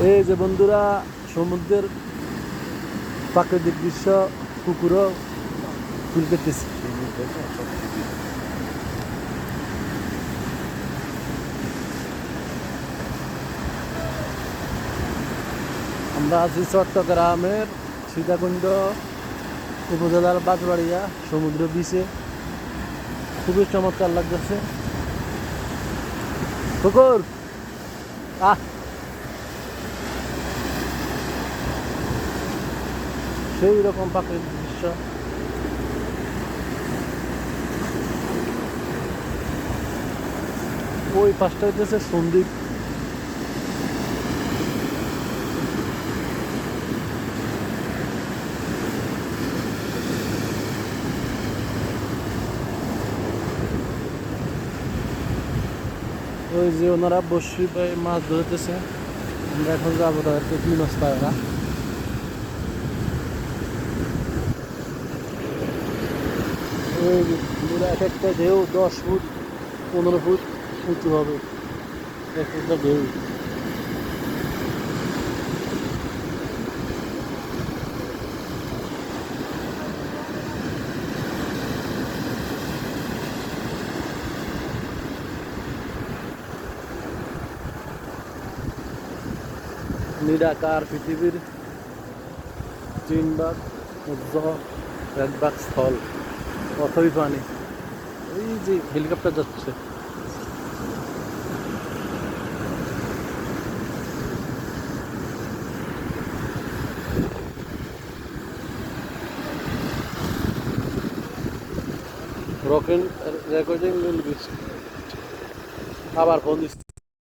এই যে বন্ধুরা, সমুদ্রের প্রাকৃতিক দৃশ্য, পুকুরও ফুল পেতেছি। আমরা আছি চট্টগ্রামের সীতাকুণ্ড উপজেলার বাঁশবাড়িয়া সমুদ্র বিচে। খুবই চমৎকার লাগতেছে। পুকুর সেই রকম প্রাকৃতিক দৃশ্য। ওই পাশটা হইতেছে সন্দ্বীপ। ওই যে ওনারা বসি মাছ ধরতেছে, আমরা এখন যাবো তাদেরকে কি মাছ পায় ওরা। ওই এক একটা ঢেউ 10 ফুট 15 ফুট উঁচু হবে, এক একটা ঢেউ। নিরাকার পৃথিবীর 3 ভাগ উজ্জ, 1 ভাগ স্থল, অথই পানি। এই যে হেলিকপ্টার যাচ্ছে। রকেট রেকর্ডিং আবার ফোন দিচ্ছে।